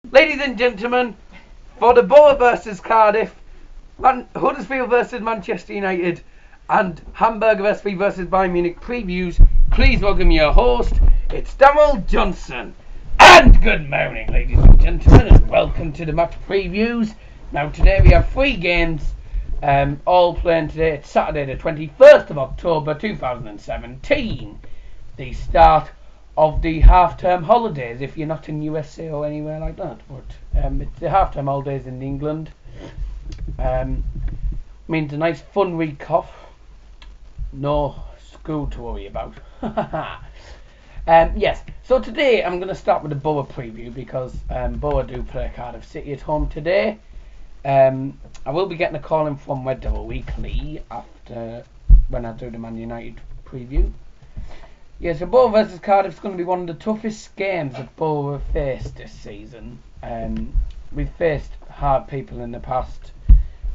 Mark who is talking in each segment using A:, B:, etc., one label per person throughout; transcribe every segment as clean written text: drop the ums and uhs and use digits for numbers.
A: Ladies and gentlemen, for the Boro versus Cardiff, Huddersfield versus Manchester United, and Hamburg SV versus Bayern Munich previews, please welcome your host, it's Daryl Johnson. And good morning, ladies and gentlemen, and welcome to the match previews. Now, today we have three games, all playing today. It's Saturday, the 21st of October 2017, the start of the half-term holidays, if you're not in USA or anywhere like that. But it's the half-term holidays in England. Means a nice fun week off. No school to worry about. Yes, so today I'm going to start with the Boro preview because Boro do play Cardiff City at home today. I will be getting a call in from Reddevilweekly after when I do the Man United preview. Yeah, so Boro versus Cardiff is going to be one of the toughest games that Boro have faced this season. We've faced hard people in the past,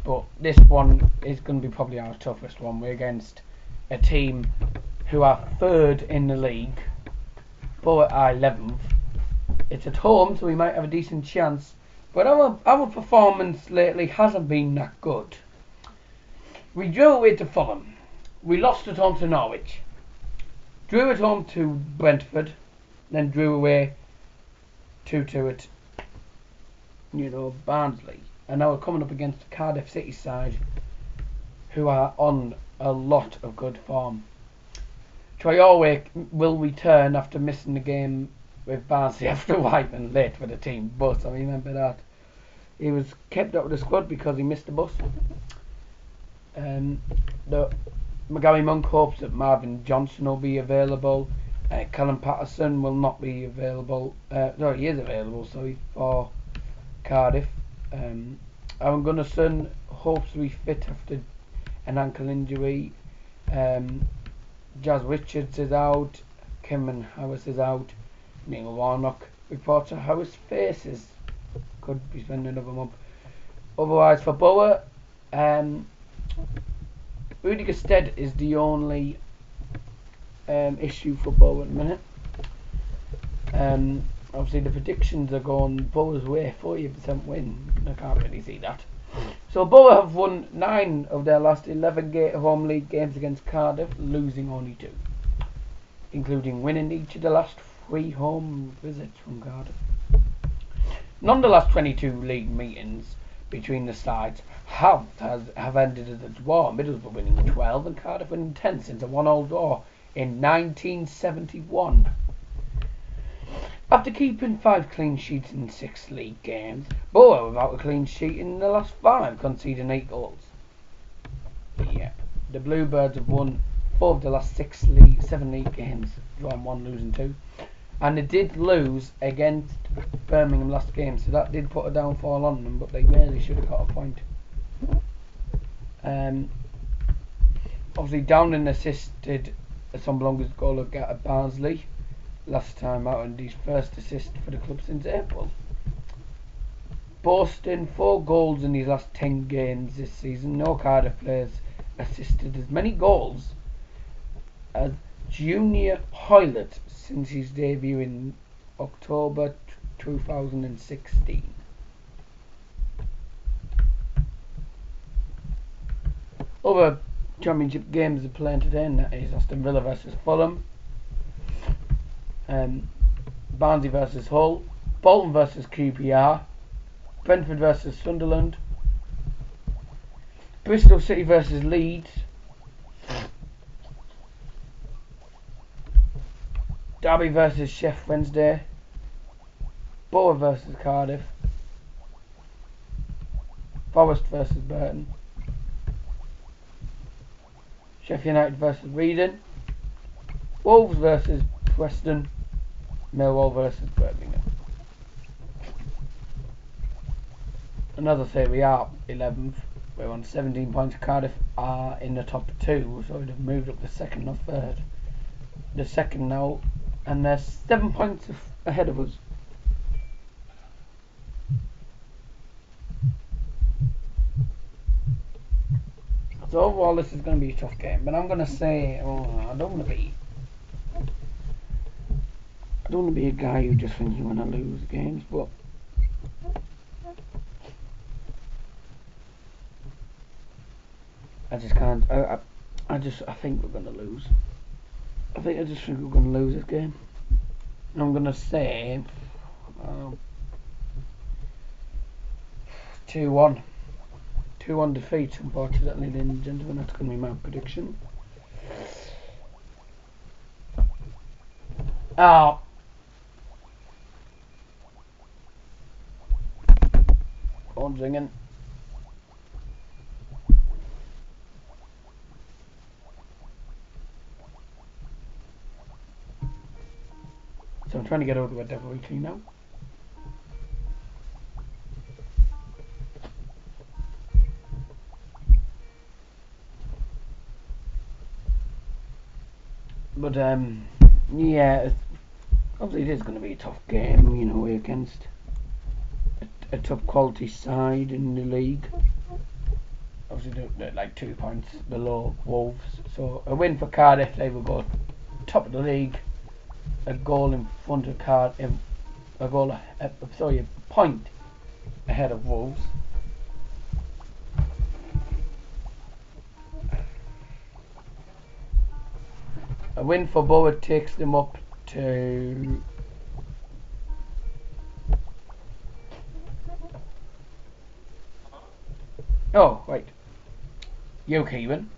A: but this one is going to be probably our toughest one. We're against a team who are third in the league. Boro are 11th. It's at home, so we might have a decent chance. But our performance lately hasn't been that good. We drew away to Fulham. We lost at home to Norwich. Drew at home to Brentford, then drew away 2-2 at, Barnsley. And now we're coming up against the Cardiff City side, who are on a lot of good form. Traore will return after missing the game with Barnsley after wiping late for the team bus. I remember that. He was kept out of the squad because he missed the bus. Gary Monk hopes that Marvin Johnson will be available. Callum Patterson will not be available. No, he is available, sorry, for Cardiff. Aaron Gunnarsson hopes to be fit after an ankle injury. Jazz Richards is out. Cameron Harris is out. Neil Warnock reports that Harris faces could be spending another month. Otherwise, for Boro, Rudiger Stead is the only issue for Boro at the minute. Obviously the predictions are going Boro's way, 40% win. I can't really see that. So Boro have won 9 of their last 11 home league games against Cardiff, losing only 2, including winning each of the last 3 home visits from Cardiff. None of the last 22 league meetings between the sides have ended as a draw. Middlesbrough winning 12 and Cardiff winning 10 since a 1-1 draw in 1971. After keeping 5 clean sheets in 6 league games, Boro without a clean sheet in the last 5, conceding 8 goals. Yeah, the Bluebirds have won 4 of the last 7 league games, drawing 1, losing 2. And they did lose against Birmingham last game, so that did put a downfall on them, but they really should have got a point. Obviously, Downing assisted Somblonga's goal at Barnsley last time out, and his first assist for the club since April. Boasting 4 goals in his last 10 games this season, no Cardiff players assisted as many goals as Junior Hoylett since his debut in October 2016. Other championship games are playing today, and that is Aston Villa versus Fulham, Barnsley versus Hull, Bolton versus QPR, Brentford versus Sunderland, Bristol City versus Leeds, Derby versus Sheffield Wednesday, Boro versus Cardiff, Forest versus Burton, Sheffield United versus Reading, Wolves versus Preston, Millwall versus Birmingham. And as I say, we are 11th. We're on 17 points. Cardiff are in the top 2, so they've moved up the second or third. The second now, and they're 7 points ahead of us. So overall, this is going to be a tough game, but I'm going to say, I don't want to be I don't want to be a guy who just thinks you want to lose games, but I just can't. I think we're gonna lose. I just think we're gonna lose this game. I'm gonna say 2-1. 2-1 defeat, unfortunately, ladies and gentlemen. That's gonna be my prediction. Oh. Phone's ringing. So I'm trying to get out of Reddevilweekly now. But yeah, obviously it is going to be a tough game, you know, against a top quality side in the league. Obviously they're like 2 points below Wolves, so a win for Cardiff, they will go top of the league, a goal in front of Cardiff, a point ahead of Wolves. A win for Boro takes them up to right. You Kevin?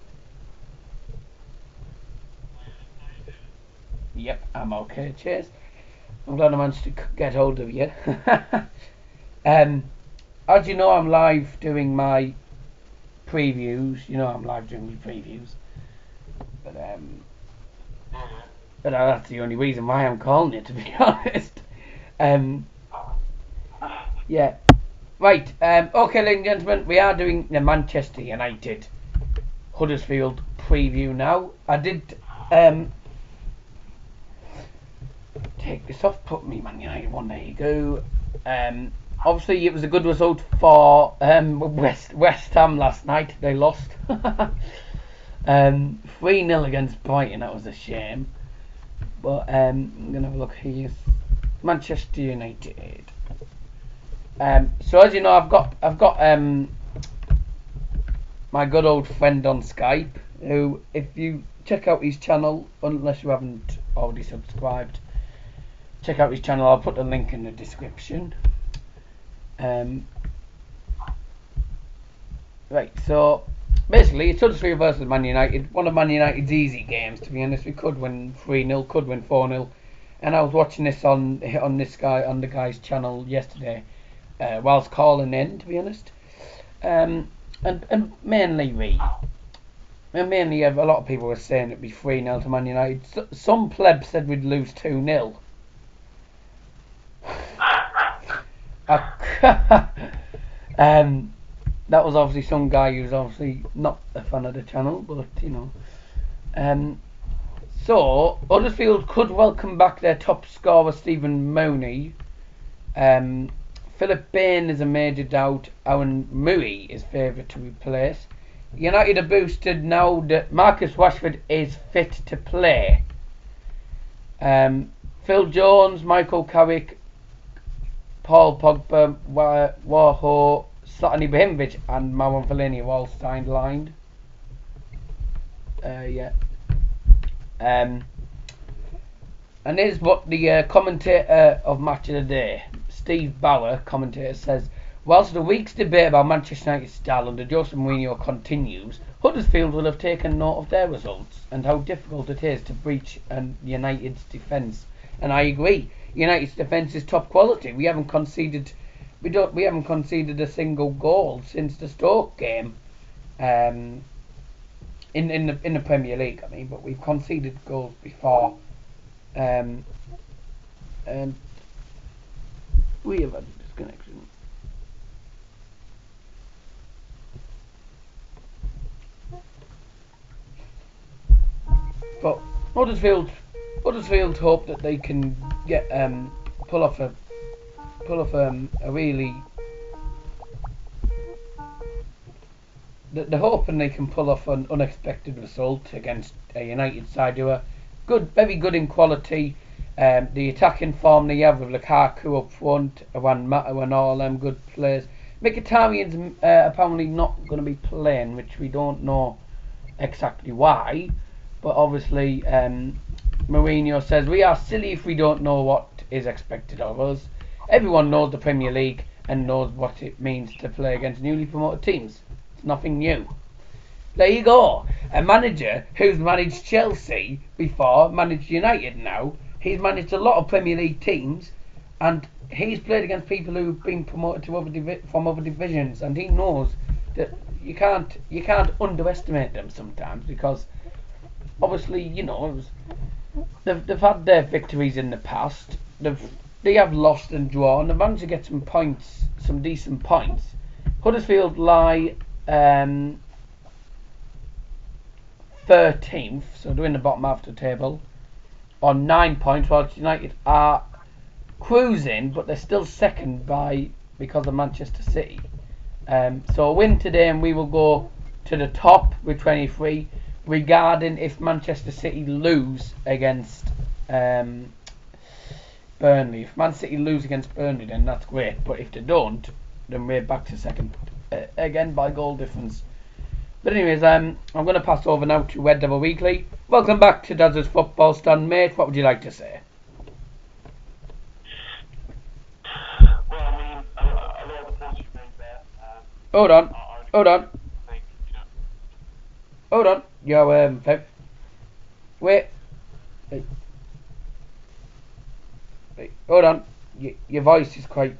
A: Yep, I'm okay. Cheers. I'm glad I managed to get hold of you. As you know, I'm live doing my previews. You know, I'm live doing my previews. But that's the only reason why I'm calling it, to be honest. Yeah. Right. Okay, ladies and gentlemen, we are doing the Manchester United Huddersfield preview now. I did take this off, put me Man United one. There you go. Obviously, it was a good result for West Ham last night. They lost 3-0 against Brighton. That was a shame. But I'm gonna have a look here. Manchester United. So as you know, I've got my good old friend on Skype, who, if you check out his channel, unless you haven't already subscribed, check out his channel. I'll put the link in the description. Right, so basically it's Huddersfield versus Man United. One of Man United's easy games, to be honest. We could win 3-0, could win 4-0. And I was watching this on the guy's channel yesterday, whilst calling in, to be honest. And mainly a lot of people were saying it'd be 3-0 to Man United. Some pleb said we'd lose 2-0. That was obviously some guy who's obviously not a fan of the channel, but you know. So Huddersfield could welcome back their top scorer Stephen Mooney. Philip Bain is a major doubt. Aaron Murray is favourite to replace. United are boosted now that Marcus Rashford is fit to play. Phil Jones, Michael Carrick, Paul Pogba, Warho, Zlatan Ibrahimovic and Marwan Fellaini are all sidelined. And here's what the commentator of Match of the Day, Steve Bauer, commentator, says. Whilst the week's debate about Manchester United's style under Jose Mourinho continues, Huddersfield will have taken note of their results and how difficult it is to breach United's defence. And I agree. United's defence is top quality. We haven't conceded a single goal since the Stoke game. In the Premier League, I mean, but we've conceded goals before. And we have had a disconnection. But Huddersfield hope that they can get pull off a really. They're hoping they can pull off an unexpected result against a United side who are good, very good in quality. The attacking form they have with Lukaku up front, Juan Mata and all them good players. Mkhitaryan's apparently not going to be playing, which we don't know exactly why, but obviously Mourinho says we are silly if we don't know what is expected of us. Everyone knows the Premier League and knows what it means to play against newly promoted teams. It's nothing new. There you go. A manager who's managed Chelsea before, managed United now. He's managed a lot of Premier League teams, and he's played against people who've been promoted to from other divisions, and he knows that you can't underestimate them sometimes, because obviously, you know, they've had their victories in the past. They have lost and drawn. They've managed to get some points, some decent points. Huddersfield lie 13th, so they're in the bottom half of the table, on 9 points, whilst United are cruising, but they're still second because of Manchester City. So a win today and we will go to the top with 23, regarding if Manchester City lose against Burnley. If Man City lose against Burnley, then that's great, but if they don't, then we're back to second again by goal difference. But anyways, I'm going to pass over now to Red Devil Weekly. Welcome back to Daz's Football Stand, mate. What would you like to say?
B: Well, I mean, a lot of the points you made there.
A: Hold on.
B: Think,
A: Hold on. Yo, wait. Wait. Hold on. Your voice is quiet.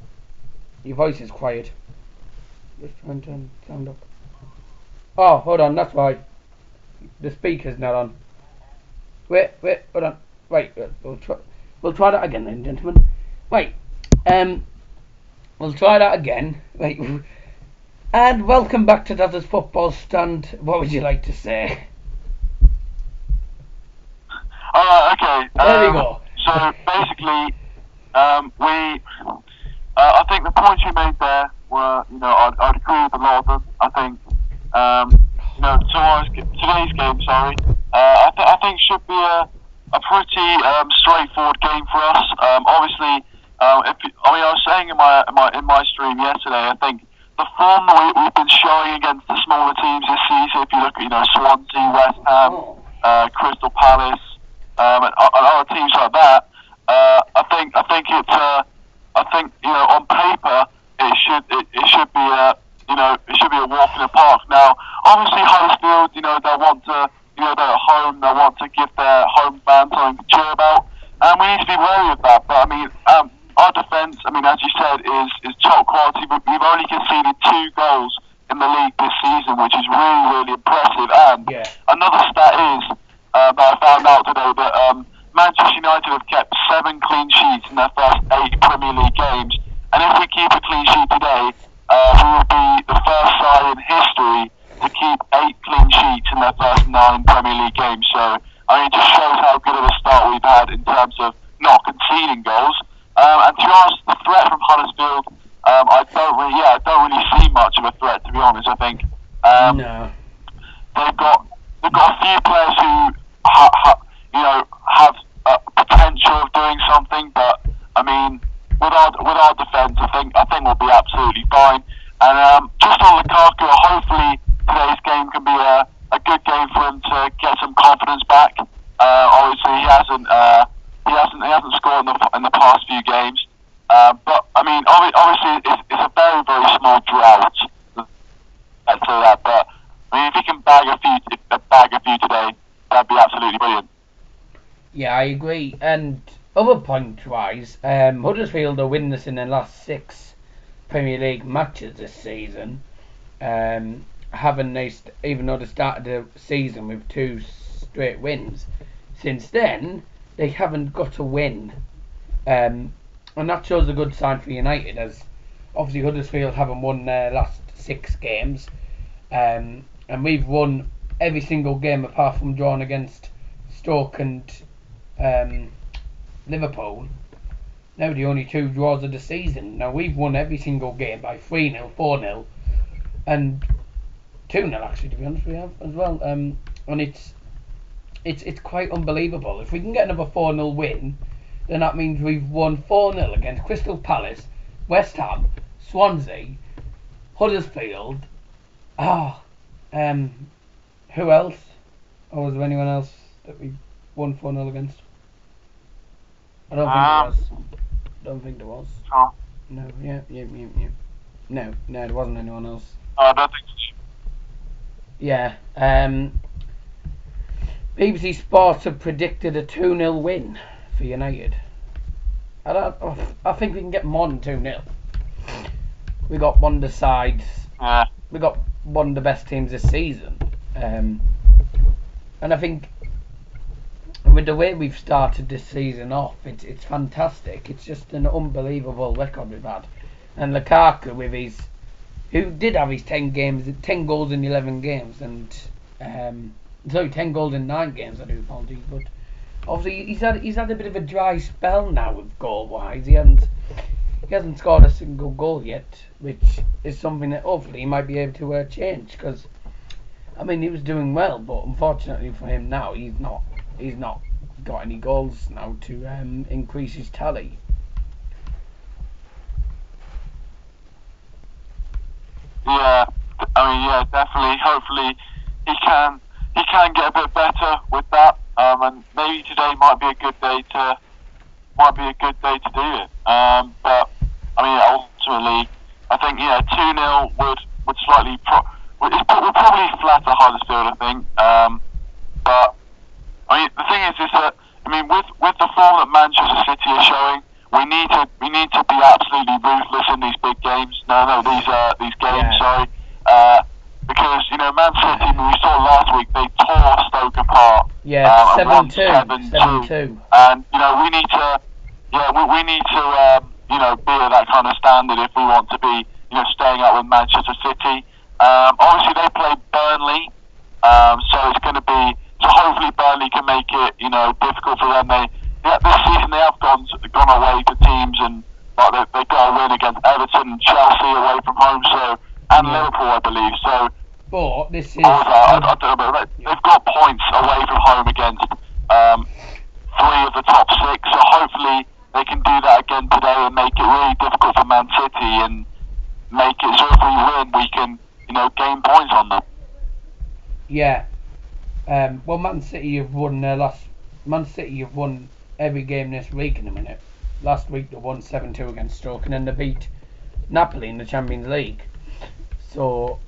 A: Just trying to turn sound up. Oh, hold on. That's why. The speaker's not on. Wait. Hold on. Right. We'll try that again, then, gentlemen. Right. We'll try that again. Right. And welcome back to Daz's Football Stand. What would you like to say?
B: okay.
A: There we go.
B: So basically, I think the points you made there were, I'd agree with a lot of them. I think, today's game, I think should be a pretty straightforward game for us. Obviously, I was saying in my stream yesterday, I think the form that we've been showing against the smaller teams this season, if you look at Swansea, West Ham, Crystal Palace, and other teams like that, I think on paper it should be a walk in the park. Now, obviously Huddersfield, they'll want to, they're at home, they'll want to give their home fans something to cheer about, and we need to be wary of that. But I mean, our defence, as you said, is top quality. But we've only conceded 2 goals in the league this season, which is really, really impressive. And another stat is that I found out today that Manchester United have kept 7 clean sheets in their first 8 Premier League games. And if we keep a clean sheet today, we will be the first side in history to keep 8 clean sheets in their first 9 Premier League games. So, it just shows how good of a start we've had in terms of not conceding goals. And to be honest, the threat from Huddersfield, I don't really see much of a threat, to be honest. I think
A: No.
B: they've got a few players who have potential of doing something, but I mean, with our defence, I think we'll be absolutely fine. And just on Lukaku, hopefully today's game can be a good game for him to get some confidence back. Obviously, he hasn't scored in the past few games. But I mean, obviously, it's a very, very small drought. I'd say that. But I mean, if he can bag a few today, that'd be absolutely brilliant.
A: Yeah, I agree. And other point-wise, Huddersfield are winners in their last 6 Premier League matches this season. Even though they started the season with 2 straight wins, since then they haven't got a win, and that shows a good sign for United, as obviously Huddersfield haven't won their last 6 games, and we've won every single game apart from drawing against Stoke and Liverpool. Now the only 2 draws of the season. Now we've won every single game by 3-0, 4-0, and 2-0 actually, to be honest, we have as well. And it's quite unbelievable. If we can get another 4-0 win, then that means we've won 4-0 against Crystal Palace, West Ham, Swansea, Huddersfield. Who Who else? Or was there anyone else that we won 4-0 against? I don't think there was. Don't think there was.
B: Oh.
A: No, yeah. No, there wasn't anyone else.
B: I don't think so.
A: Yeah. BBC Sports have predicted a 2-0 win for United. I think we can get more than 2-0. We got one of the sides.
B: Yeah.
A: We got one of the best teams this season. And I think with the way we've started this season off, it's fantastic. It's just an unbelievable record we've had. And Lukaku who did have his 10 goals in 11 games, and 10 goals in 9 games. I do apologize, but obviously he's had a bit of a dry spell now with goal wise. He hasn't scored a single goal yet, which is something that hopefully he might be able to change. Because I mean, he was doing well, but unfortunately for him now, he's not got any goals now to increase his tally.
B: Yeah, I mean, yeah, definitely. Hopefully, he can get a bit better with that. And maybe today might be a good day to do it. But I mean, ultimately, I think 2-0 would slightly would probably flatter Huddersfield, I think. But I mean, the thing is that I mean, with the form that Manchester City are showing, we need to be absolutely ruthless in these big games. These games.
A: Yeah.
B: Sorry, because Man City, we saw last week, they tore Stoke apart.
A: Yeah, 7-2.
B: And we need to, we need to be at that kind of standard if we want to be staying up with Manchester City. Obviously they play Burnley, so it's going to be. So hopefully Burnley can make it, difficult for them. This season they have gone away to teams and they got a win against Everton and Chelsea away from home, and Liverpool, I believe. So,
A: but this is.
B: I don't know, they've got points away from home against 3 of the top 6. So hopefully they can do that again today and make it really difficult for Man City and make it so if we win, we can, gain points on them.
A: Yeah. Well, Man City have won every game this week in a minute. Last week they won 7-2 against Stoke, and then they beat Napoli in the Champions League. So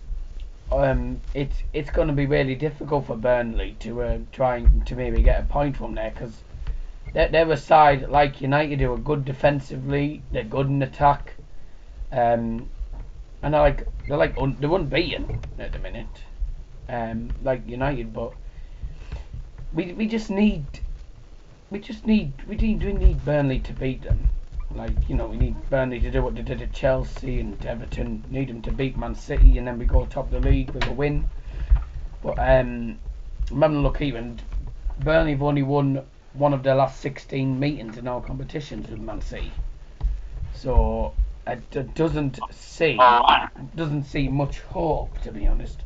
A: it's going to be really difficult for Burnley to try to maybe get a point from there, because they're a side like United who are good defensively, they're good in attack, and they're unbeaten at the minute, like United, but. We need Burnley to beat them. We need Burnley to do what they did at Chelsea and Everton. Need them to beat Man City, and then we go top the league with a win. But I'm having a look here, and Burnley have only won one of their last 16 meetings in all competitions with Man City. So it doesn't see much hope, to be honest.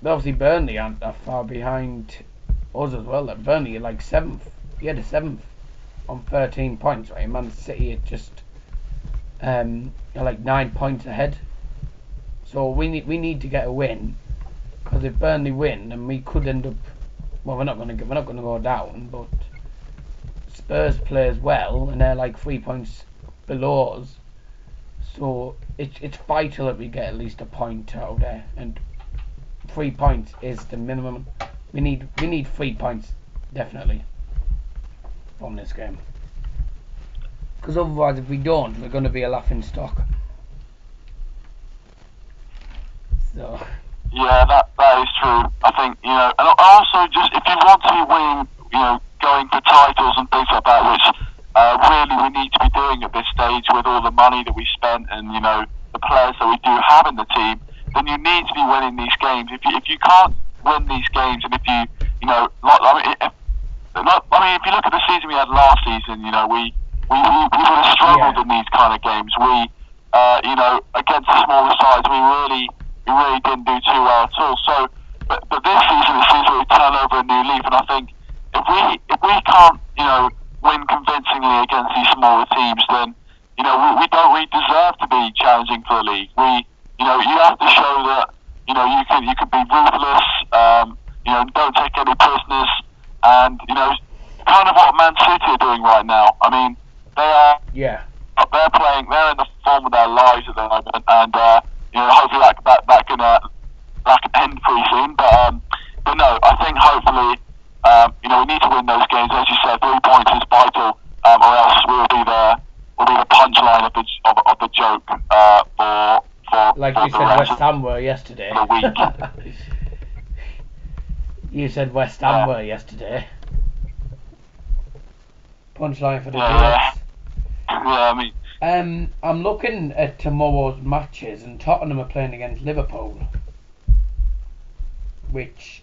A: Obviously Burnley aren't that far behind us as well. Burnley are like 7th. Yeah, the 7th on 13 points, right? Man City are just are like 9 points ahead. So we need to get a win, because if Burnley win, then we could end up. Well, we're not going to go down, but Spurs play as well, and they're like 3 points below us. So it's vital that we get at least a point out there, and 3 points is the minimum. We need 3 points definitely from this game, because otherwise, if we don't, we're going to be a laughing stock. So.
B: Yeah, that is true. I think and also just if you want to be winning, going for titles and things like that, which really we need to be doing at this stage with all the money that we spent and the players that we do have in the team, then you need to be winning these games. If you can't win these games, and if you if you look at the season we had last season, we would have struggled in these kind of games. We against the smaller sides, we really didn't do too well at all. So, but this season it seems like we turn over a new leaf, and I think if we can't win convincingly against these smaller teams, then we don't really deserve to be challenging for the league. We you have to show that you can be ruthless. Don't take any prisoners, and kind of what Man City are doing right now. I mean, they are.
A: Yeah.
B: They're playing. They're in the form of their lives at the moment, and hopefully that can end pretty soon. But no, I think hopefully, we need to win those games. As you said, 3 points is vital, or else we'll be the punchline of the joke for
A: like
B: for
A: you
B: the
A: said,
B: rest
A: West Ham were yesterday.
B: of the week.
A: You said West Ham were yesterday. Punchline for the
B: Yeah.
A: jokes.
B: Yeah, I mean,
A: I'm looking at tomorrow's matches, and Tottenham are playing against Liverpool, which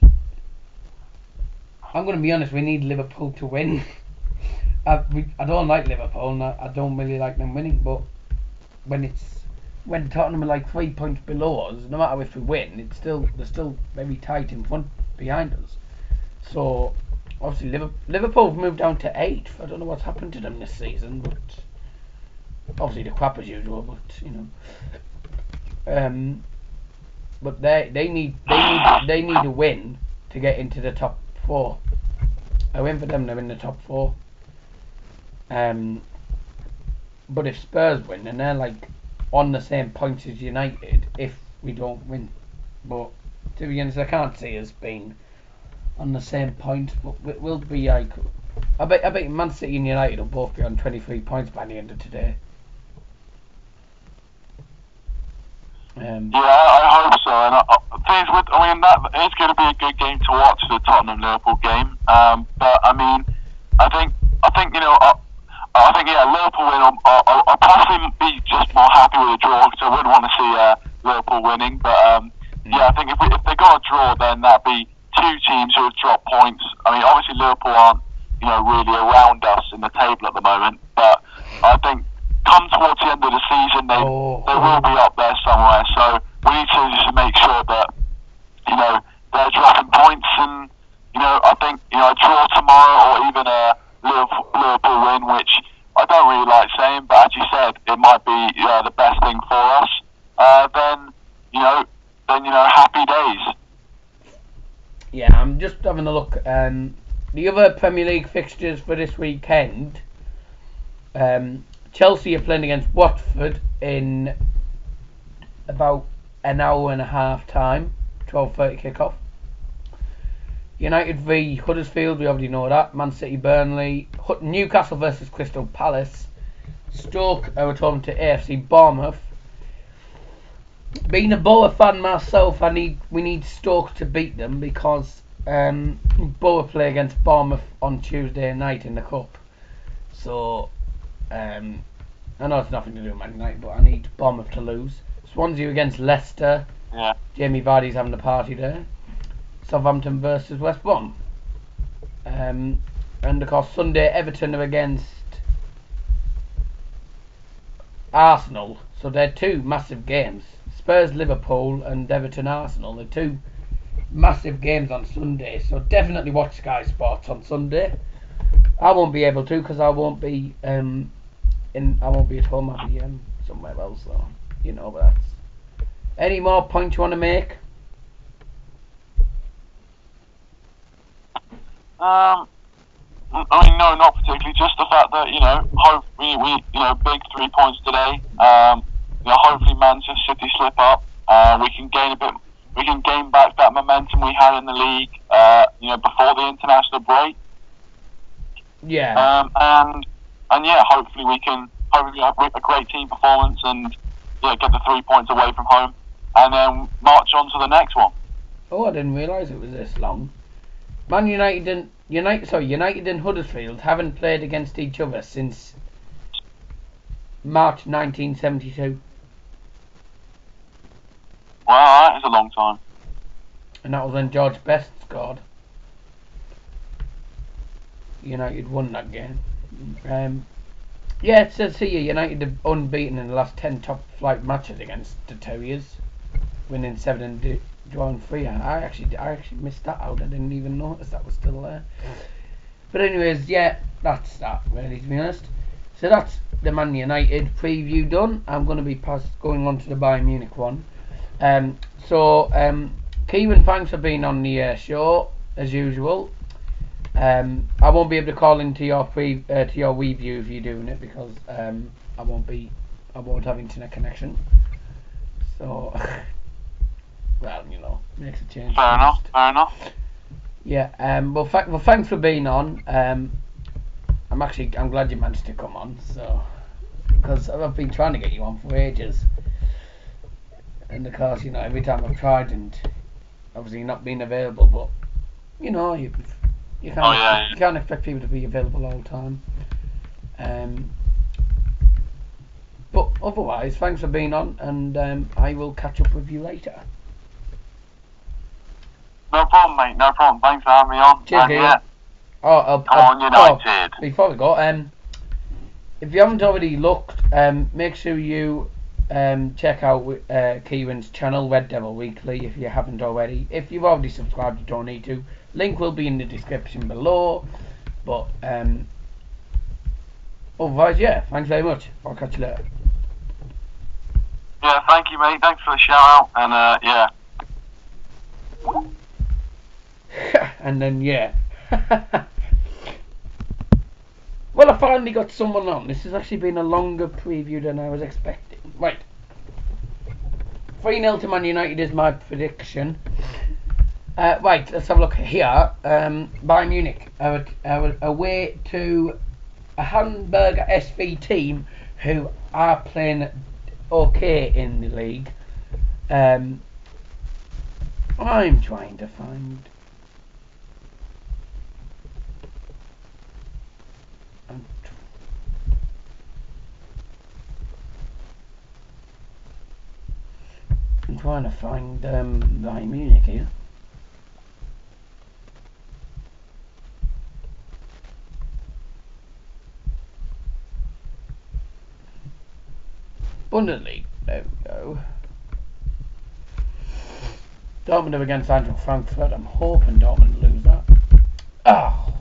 A: I'm going to be honest, we need Liverpool to win. I don't like Liverpool, and I don't really like them winning, but when Tottenham are like 3 points below us, no matter if we win, they're still very tight in front behind us. So obviously Liverpool have moved down to 8th. I don't know what's happened to them this season, but obviously the crap as usual. But but they need a win to get into the top 4. A win for them, they're in the top 4. But if Spurs win, then they're like on the same points as United if we don't win. But to be honest, I can't see us being on the same points. But we'll be like, I bet Man City and United will both be on 23 points by the end of today.
B: Yeah, I hope so. And that is going to be a good game to watch, the Tottenham Liverpool game. But I mean, I think Liverpool win. I'll possibly be just more happy with a draw because I wouldn't want to see Liverpool winning. But I think if they got a draw, then that'd be 2 teams who have dropped points. I mean, obviously Liverpool aren't really around us in the table at the moment, but I think come towards the end of the season, they will be up there somewhere. So we need to just make sure that they're dropping points, and I think a draw tomorrow or even a Liverpool win, which I don't really like saying, but as you said, it might be the best thing for us. Then happy days.
A: Yeah, I'm just having a look. The other Premier League fixtures for this weekend. Chelsea are playing against Watford in about an hour and a half time, 12:30 kickoff. United v Huddersfield, we already know that. Man City, Burnley. Newcastle versus Crystal Palace. Stoke are returning to AFC Bournemouth. Being a Boro fan myself, we need Stoke to beat them because Boro play against Bournemouth on Tuesday night in the cup. So I know it's nothing to do with Man United, but I need Bournemouth to lose. Swansea against Leicester.
B: Yeah.
A: Jamie Vardy's having a party there. Southampton versus West Brom. And of course Sunday Everton are against Arsenal. So they're 2 massive games. Spurs Liverpool and Everton Arsenal. They're 2 massive games on Sunday. So definitely watch Sky Sports on Sunday. I won't be able to because I won't be I won't be at home. I'll be somewhere else. So but that's. Any more points you want to make?
B: I mean, no, not particularly. Just the fact that hope we big 3 points today. Hopefully Manchester City slip up. We can gain back that momentum we had in the league. Before the international break.
A: Yeah.
B: And hopefully we can have a great team performance and get the 3 points away from home, and then march on to the next one.
A: Oh, I didn't realise it was this long. United and Huddersfield haven't played against each other since March 1972.
B: Wow, that is a long time.
A: And that was when George Best scored. United won that game. It says here United are unbeaten in the last 10 top flight matches against the Terriers, winning 7 and drawing 3. I actually missed that out. I didn't even notice that was still there. But anyways, that's that really, to be honest. So that's the Man United preview done. I'm going to be going on to the Bayern Munich one. Kevin, thanks for being on the show as usual. I won't be able to call into your review if you're doing it because I won't have internet connection. So, well, makes a change.
B: Fair enough.
A: Yeah. Well, thanks for being on. I'm glad you managed to come on. So, because I've been trying to get you on for ages, and of course, every time I've tried and obviously not being available, but you can't expect people to be available all the time. But otherwise, thanks for being on, and I will catch up with you later.
B: No problem, mate. No problem. Thanks for having me on.
A: Cheers,
B: yeah.
A: Go
B: on, United.
A: Before we go, if you haven't already looked, make sure you check out Kieran's channel, Reddevilweekly, if you haven't already. If you've already subscribed, you don't need to. Link will be in the description below. But otherwise, yeah, thanks very much. I'll catch you later.
B: Yeah, thank you, mate. Thanks for the shout out, and yeah.
A: And then yeah. Well, I finally got someone on. This has actually been a longer preview than I was expecting. Right. 3-0 to Man United is my prediction. Right, let's have a look here. Bayern Munich are away to a Hamburger SV team who are playing okay in the league. I'm trying to find... I'm trying to find Bayern Munich here. Bundesliga, there we go. Dortmund are against Eintracht Frankfurt. I'm hoping Dortmund lose that. Oh,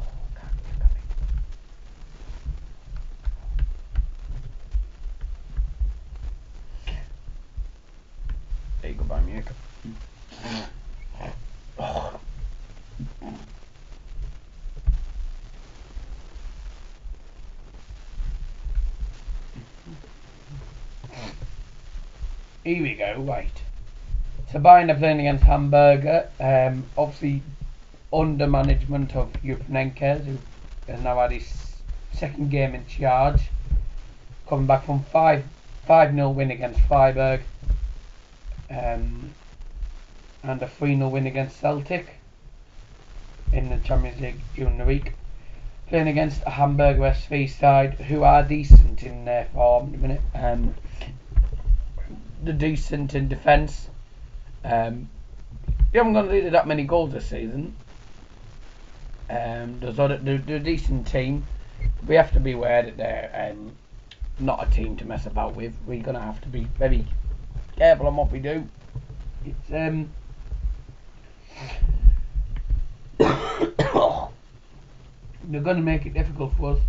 A: there you go, Bayern Munich. Oh. Here we go, right. So Bayern are playing against Hamburger, obviously under management of Jupp Heynckes, who has now had his second game in charge, coming back from 5-0 win against Freiburg, and a 3-0 win against Celtic in the Champions League during the week. Playing against a Hamburger SV side who are decent in their form at the minute. They're decent in defence. They haven't gone really that many goals this season. They're a decent team. We have to be aware that they're not a team to mess about with. We're going to have to be very careful on what we do. It's they're going to make it difficult for us.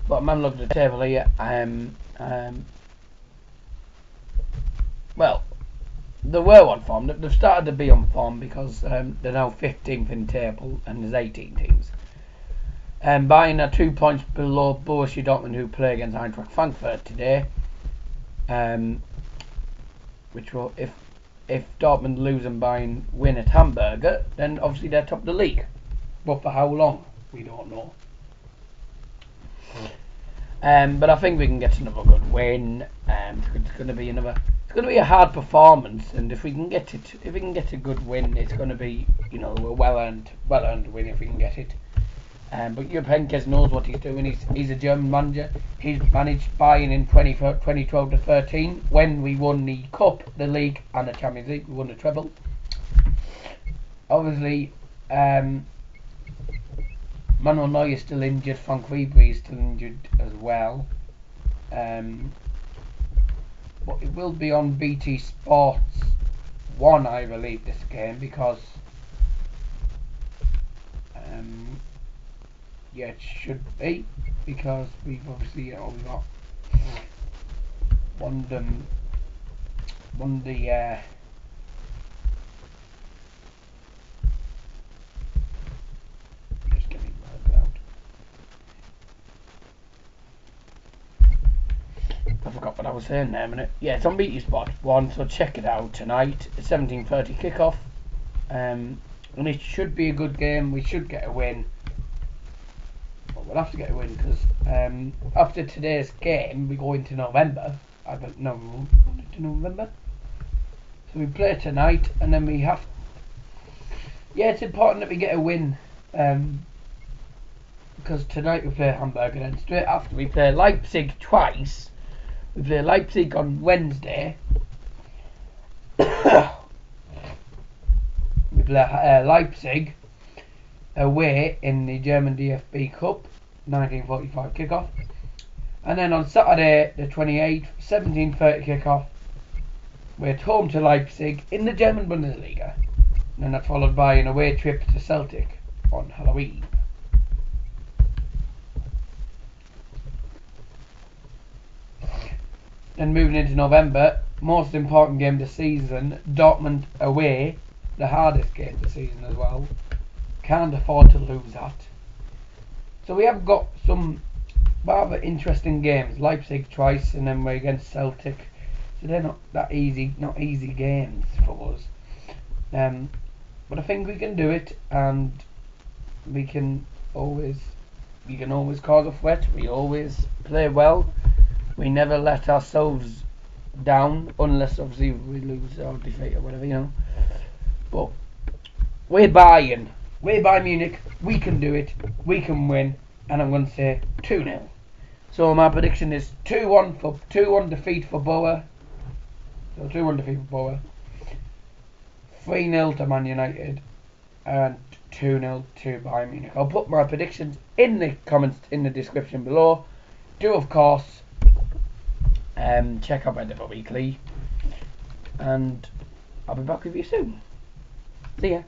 A: But man, look at the table here. Well, they were on form. They've started to be on form because they're now 15th in the table and there's 18 teams. Bayern are 2 points below Borussia Dortmund, who play against Eintracht Frankfurt today. Which will, if Dortmund lose and Bayern win at Hamburger, then obviously they're top of the league. But for how long, we don't know. But I think we can get another good win. It's going to be a hard performance, and if we can get a good win, it's going to be a well earned win if we can get it. But Jupp Heynckes knows what he's doing. He's a German manager. He's managed Bayern in 2012 to 13 when we won the Cup, the League, and the Champions League. We won the treble. Obviously, Manuel Neuer is still injured. Frank Ribery is still injured as well. But it will be on BT Sports 1, I believe, this game, because yeah, it should be, because we've obviously only got won the just get me work out. I forgot what I was saying there a minute. Yeah, it's on BT Sport 1, so check it out tonight. 17:30 kickoff. And it should be a good game. We should get a win. Well, we'll have to get a win because after today's game we go into November. I don't know, into November. So we play tonight and then we have. Yeah, it's important that we get a win. Because tonight we play Hamburg and then straight after we play Leipzig twice. We play Leipzig on Wednesday. We play Leipzig away in the German DFB Cup, 1945 kickoff. And then on Saturday, the 28th, 17:30 kickoff, we're at home to Leipzig in the German Bundesliga. And then that's followed by an away trip to Celtic on Halloween. Then moving into November, most important game of the season, Dortmund away, the hardest game of the season as well. Can't afford to lose that. So we have got some rather interesting games. Leipzig twice, and then we're against Celtic. So they're not that easy, not easy games for us. But I think we can do it, and we can always cause a threat. We always play well. We never let ourselves down, unless obviously we lose or defeat or whatever, you know. But we're Bayern. We're Bayern Munich. We can do it. We can win. And I'm going to say 2-0. So my prediction is 2-1 defeat for Boro. So 2-1 defeat for Boro. 3-0 to Man United. And 2-0 to Bayern Munich. I'll put my predictions in the comments in the description below. Do of course check out Reddevilweekly, and I'll be back with you soon. See ya.